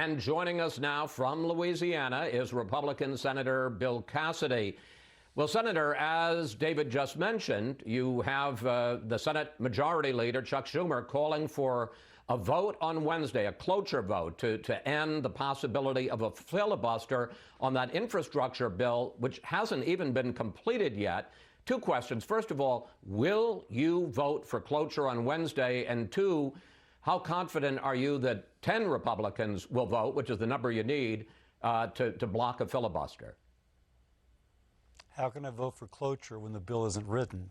And joining us now from Louisiana is Republican Senator Bill Cassidy. Well, Senator, as David just mentioned, you have the Senate Majority Leader, Chuck Schumer, calling for a vote on Wednesday, a cloture vote to end the possibility of a filibuster on that infrastructure bill, which hasn't even been completed yet. Two questions. First of all, will you vote for cloture on Wednesday? And two, how confident are you that 10 Republicans will vote, which is the number you need, to block a filibuster? How can I vote for cloture when the bill isn't written?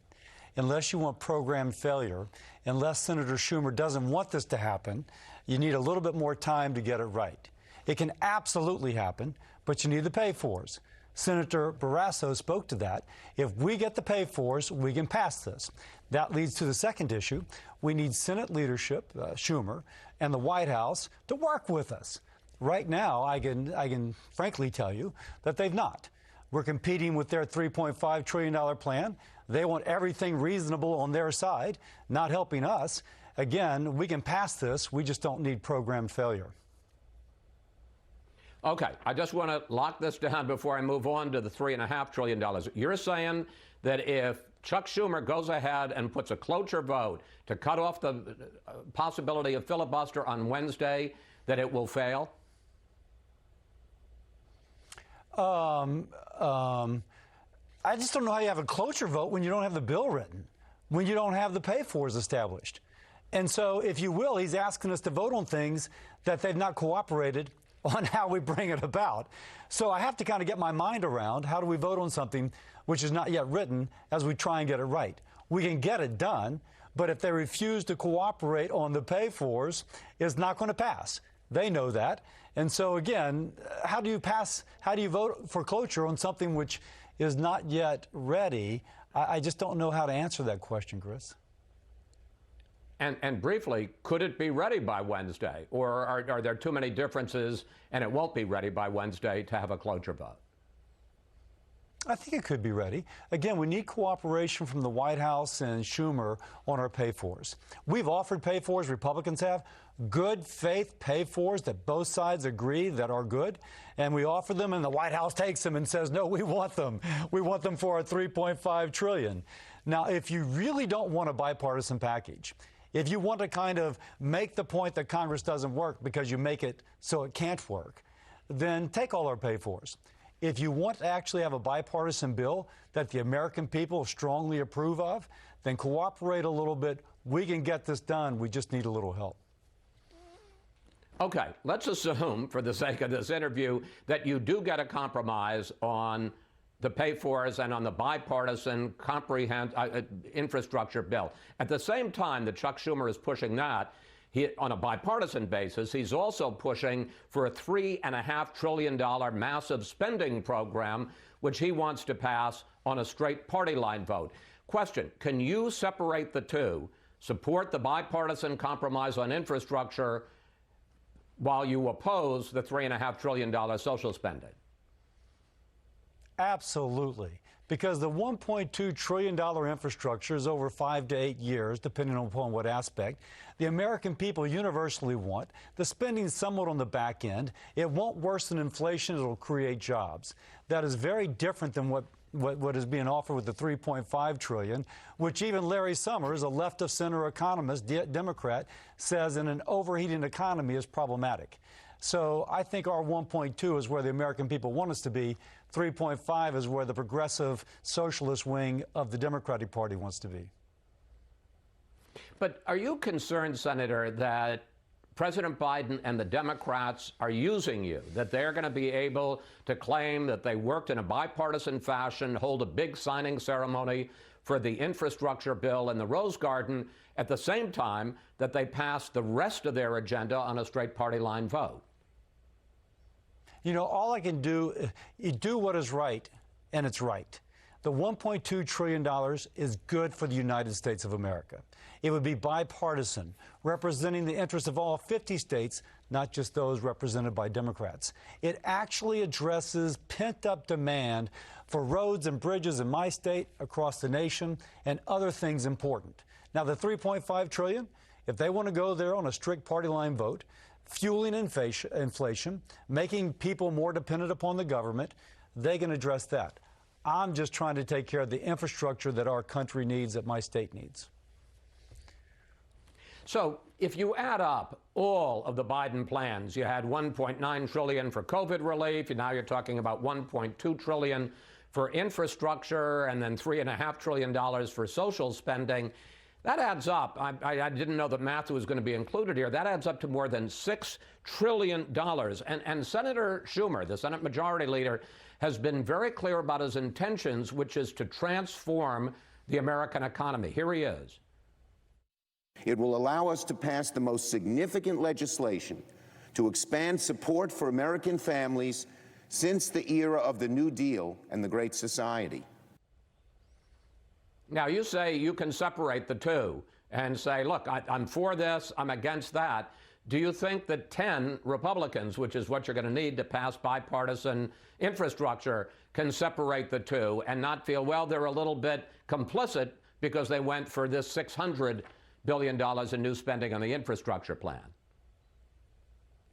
Unless you want program failure, unless Senator Schumer doesn't want this to happen, you need a little bit more time to get it right. It can absolutely happen, but you need the pay-fors. Senator Barrasso spoke to that. If we get the pay-fors, we can pass this. That leads to the second issue. We need Senate leadership, Schumer, and the White House to work with us. Right now, I can frankly tell you that they've not. We're competing with their $3.5 trillion plan. They want everything reasonable on their side, not helping us. Again, we can pass this. We just don't need program failure. Okay, I just want to lock this down before I move on to the $3.5 trillion. You're saying that if Chuck Schumer goes ahead and puts a cloture vote to cut off the possibility of filibuster on Wednesday, that it will fail? I just don't know how you have a cloture vote when you don't have the bill written, when you don't have the pay-fors established. And so, if you will, he's asking us to vote on things that they've not cooperated on how we bring it about. So I have to kind of get my mind around how do we vote on something which is not yet written as we try and get it right. We can get it done, but if they refuse to cooperate on the pay-fors, it's not going to pass. They know that. And so, again, how do you vote for cloture on something which is not yet ready? I just don't know how to answer that question, Chris. And briefly, could it be ready by Wednesday? Or are there too many differences and it won't be ready by Wednesday to have a cloture vote? I think it could be ready. Again, we need cooperation from the White House and Schumer on our pay-fors. We've offered pay-fors, Republicans have, good faith pay-fors that both sides agree that are good, and we offer them and the White House takes them and says, no, we want them. We want them for our $3.5 trillion. Now, if you really don't want a bipartisan package, if you want to kind of make the point that Congress doesn't work because you make it so it can't work, then take all our pay-fors. If you want to actually have a bipartisan bill that the American people strongly approve of, then cooperate a little bit. We can get this done. We just need a little help. Okay, let's assume, for the sake of this interview, that you do get a compromise on the pay-fors and on the bipartisan comprehensive infrastructure bill. At the same time that Chuck Schumer is pushing that, on a bipartisan basis, he's also pushing for a $3.5 trillion massive spending program, which he wants to pass on a straight party line vote. Question, can you separate the two, support the bipartisan compromise on infrastructure while you oppose the $3.5 trillion social spending? Absolutely. Because the $1.2 trillion infrastructure is over 5 to 8 years, depending upon what aspect. The American people universally want. The spending somewhat on the back end. It won't worsen inflation. It'll create jobs. That is very different than what is being offered with the $3.5 trillion, which even Larry Summers, a left-of-center economist, Democrat, says in an overheating economy is problematic. So I think our 1.2 is where the American people want us to be. 3.5 is where the progressive socialist wing of the Democratic Party wants to be. But are you concerned, Senator, that President Biden and the Democrats are using you, that they're going to be able to claim that they worked in a bipartisan fashion, hold a big signing ceremony for the infrastructure bill in the Rose Garden, at the same time that they pass the rest of their agenda on a straight party line vote? You know, all I can do is do what is right, and it's right. The $1.2 trillion is good for the United States of America. It would be bipartisan, representing the interests of all 50 states, not just those represented by Democrats. It actually addresses pent-up demand for roads and bridges in my state, across the nation, and other things important. Now, the $3.5 trillion, if they want to go there on a strict party line vote, fueling inflation, making people more dependent upon the government. They can address that. I'm just trying to take care of the infrastructure that our country needs, that my state needs. So if you add up all of the Biden plans, you had $1.9 trillion for COVID relief, and now you're talking about $1.2 trillion for infrastructure, and then $3.5 trillion for social spending. That adds up. I didn't know that math was going to be included here. That adds up to more than $6 trillion. And Senator Schumer, the Senate Majority Leader, has been very clear about his intentions, which is to transform the American economy. Here he is. It will allow us to pass the most significant legislation to expand support for American families since the era of the New Deal and the Great Society. Now, you say you can separate the two and say, look, I'm for this, I'm against that. Do you think that 10 Republicans, which is what you're going to need to pass bipartisan infrastructure, can separate the two and not feel, well, they're a little bit complicit because they went for this $600 billion in new spending on the infrastructure plan?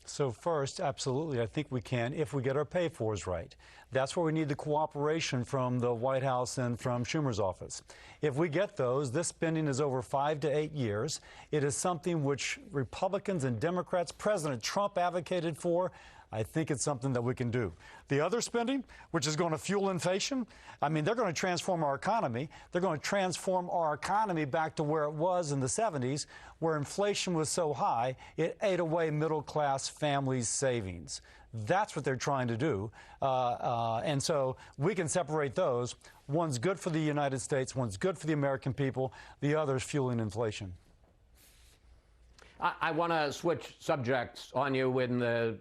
So first, absolutely, I think we can if we get our pay-fors right. That's where we need the cooperation from the White House and from Schumer's office. If we get those, this spending is over 5 to 8 years. It is something which Republicans and Democrats, President Trump advocated for. I think it's something that we can do. The other spending, which is going to fuel inflation, I mean, they're going to transform our economy. They're going to transform our economy back to where it was in the 70s, where inflation was so high, it ate away middle-class families' savings. That's what they're trying to do. And so we can separate those. One's good for the United States, one's good for the American people, the other's fueling inflation. I want to switch subjects on you in the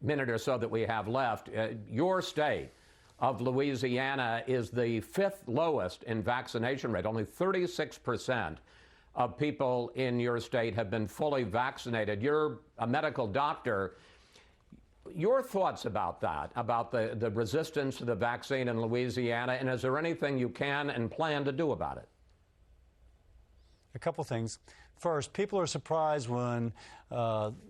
minute or so that we have left. Your state of Louisiana is the 5th lowest in vaccination rate. Only 36% of people in your state have been fully vaccinated. You're a medical doctor. Your thoughts about that, about the resistance to the vaccine in Louisiana, and is there anything you can and plan to do about it? A couple things. First, people are surprised when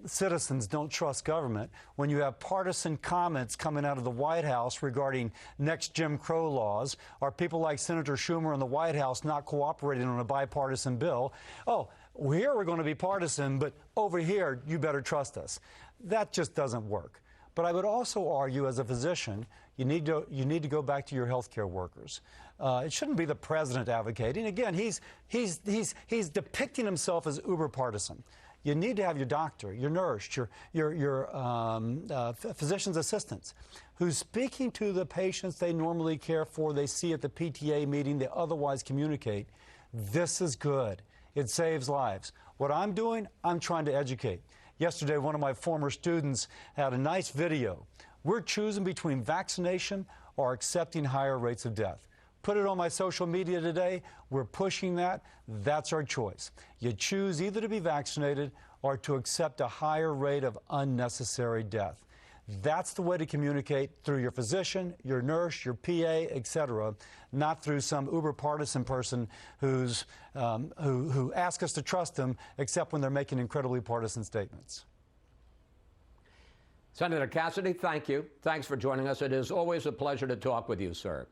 citizens don't trust government, when you have partisan comments coming out of the White House regarding next Jim Crow laws, or people like Senator Schumer in the White House not cooperating on a bipartisan bill. Oh, here we're going to be partisan, but over here you better trust us. That just doesn't work. But I would also argue, as a physician, you need to go back to your healthcare workers. It shouldn't be the president advocating. Again, he's depicting himself as uber partisan. You need to have your doctor, your nurse, your physician's assistants, who's speaking to the patients they normally care for, they see at the PTA meeting, they otherwise communicate. This is good. It saves lives. What I'm doing, I'm trying to educate. Yesterday, one of my former students had a nice video. We're choosing between vaccination or accepting higher rates of death. Put it on my social media today. We're pushing that. That's our choice. You choose either to be vaccinated or to accept a higher rate of unnecessary death. That's the way to communicate, through your physician, your nurse, your PA, etc., not through some uber partisan person who asks us to trust them, except when they're making incredibly partisan statements. Senator Cassidy, thank you. Thanks for joining us. It is always a pleasure to talk with you, sir.